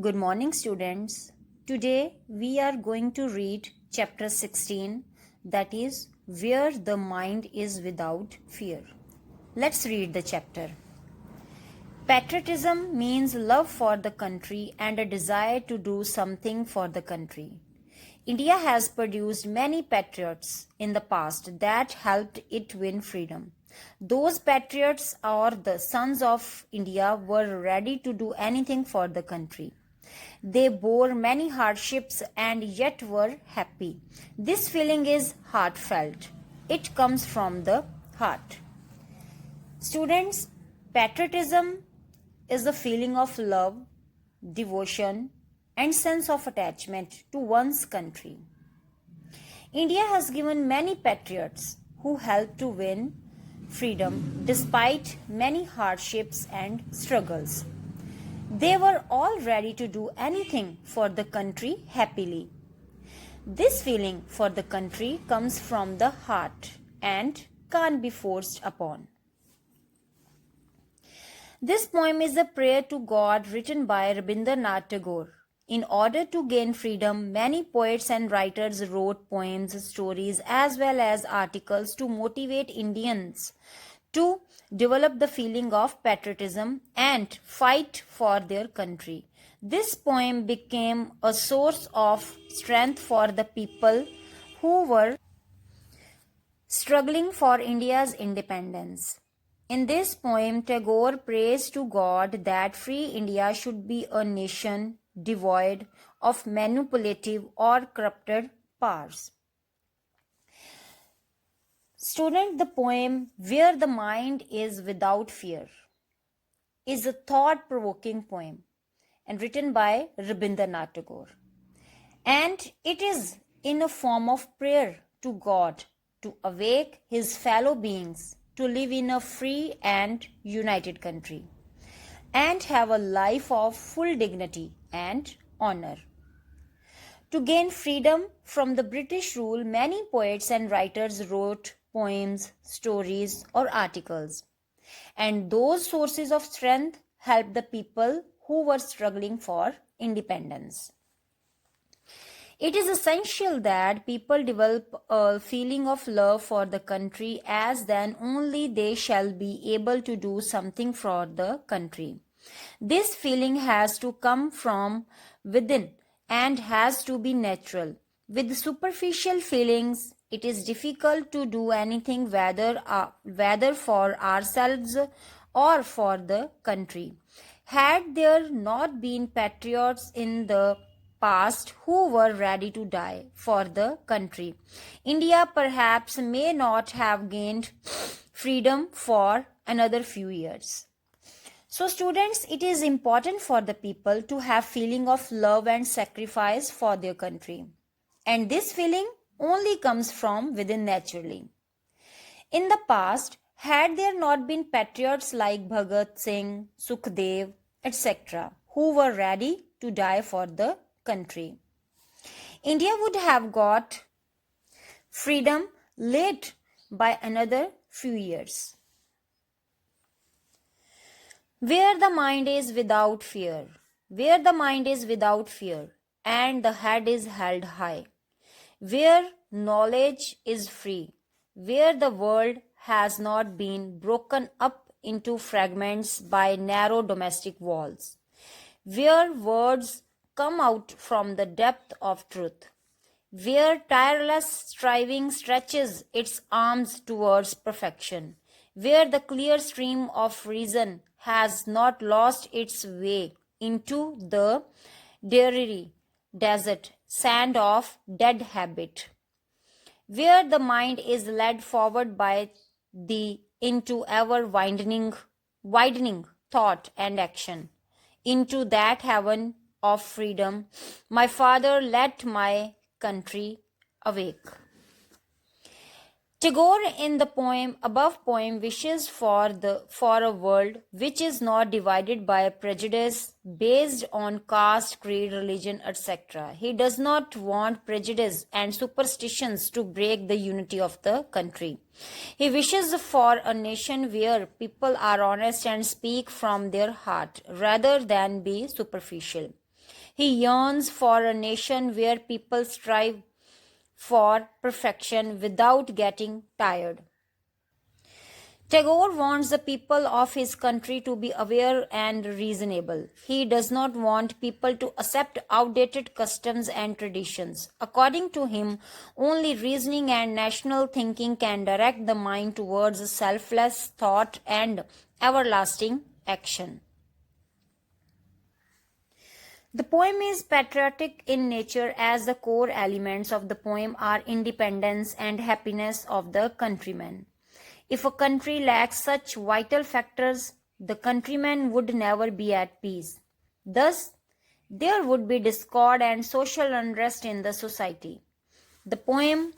Good morning, students. Today we are going to read chapter 16, that is, Where the Mind is Without Fear. Let's read the chapter. Patriotism means love for the country and a desire to do something for the country. India has produced many patriots in the past that helped it win freedom. Those patriots, or the sons of India, were ready to do anything for the country. They bore many hardships and yet were happy. This feeling is heartfelt. It comes from the heart. Students, patriotism is the feeling of love, devotion, and sense of attachment to one's country. India has given many patriots who helped to win freedom despite many hardships and struggles. They were all ready to do anything for the country happily. This feeling for the country comes from the heart and can't be forced upon. This poem is a prayer to God written by Rabindranath Tagore. In order to gain freedom, many poets and writers wrote poems, stories, as well as articles to motivate Indians to develop the feeling of patriotism and fight for their country. This poem became a source of strength for the people who were struggling for India's independence. In this poem, Tagore prays to God that free India should be a nation devoid of manipulative or corrupted powers. Student, the poem Where the Mind is Without Fear is a thought-provoking poem and written by Rabindranath Tagore. And it is in a form of prayer to God to awake his fellow beings to live in a free and united country and have a life of full dignity and honor. To gain freedom from the British rule, many poets and writers wrote poems, stories, or articles. And those sources of strength helped the people who were struggling for independence. It is essential that people develop a feeling of love for the country, as then only they shall be able to do something for the country. This feeling has to come from within and has to be natural. With superficial feelings, it is difficult to do anything whether for ourselves or for the country. Had there not been patriots in the past who were ready to die for the country, India perhaps may not have gained freedom for another few years. So students, it is important for the people to have feeling of love and sacrifice for their country. And this feeling only comes from within naturally. In the past, had there not been patriots like Bhagat Singh, Sukhdev, etc., who were ready to die for the country, India would have got freedom late by another few years. Where the mind is without fear, where the mind is without fear, and the head is held high, where knowledge is free, where the world has not been broken up into fragments by narrow domestic walls, where words come out from the depth of truth, where tireless striving stretches its arms towards perfection, where the clear stream of reason has not lost its way into the dreary desert sand of dead habit, where the mind is led forward by the into ever widening thought and action, into that heaven of freedom. My Father, let my country awake. Tagore in the above poem wishes for a world which is not divided by prejudice based on caste, creed, religion, etc. He does not want prejudice and superstitions to break the unity of the country. He wishes for a nation where people are honest and speak from their heart rather than be superficial. He yearns for a nation where people strive for perfection without getting tired. Tagore wants the people of his country to be aware and reasonable. He does not want people to accept outdated customs and traditions. According to him, only reasoning and national thinking can direct the mind towards selfless thought and everlasting action. The poem is patriotic in nature, as the core elements of the poem are independence and happiness of the countrymen. If a country lacks such vital factors, the countrymen would never be at peace. Thus, there would be discord and social unrest in the society. The poem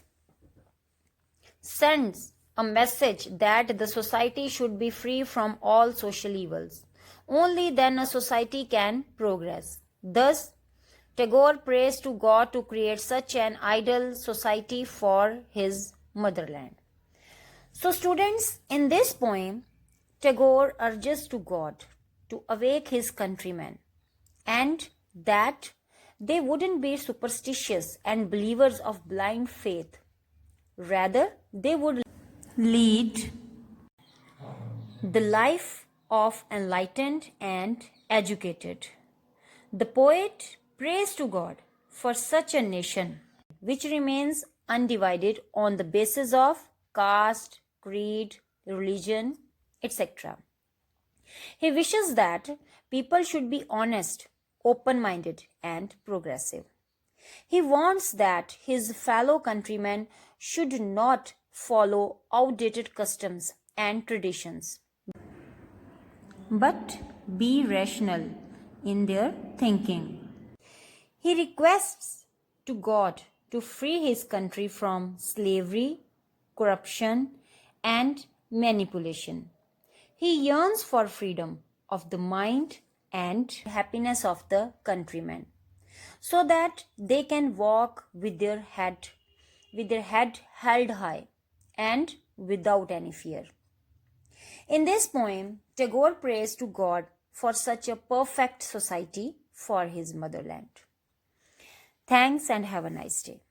sends a message that the society should be free from all social evils. Only then a society can progress. Thus, Tagore prays to God to create such an ideal society for his motherland. So, students, in this poem, Tagore urges to God to awake his countrymen and that they wouldn't be superstitious and believers of blind faith. Rather, they would lead the life of enlightened and educated. The poet prays to God for such a nation which remains undivided on the basis of caste, creed, religion, etc. He wishes that people should be honest, open minded, and progressive. He wants that his fellow countrymen should not follow outdated customs and traditions, but be rational in their thinking. He requests to God to free his country from slavery, corruption, and manipulation. He yearns for freedom of the mind and happiness of the countrymen, so that they can walk with their head held high and without any fear. In this poem, Tagore prays to God for such a perfect society for his motherland. Thanks and have a nice day.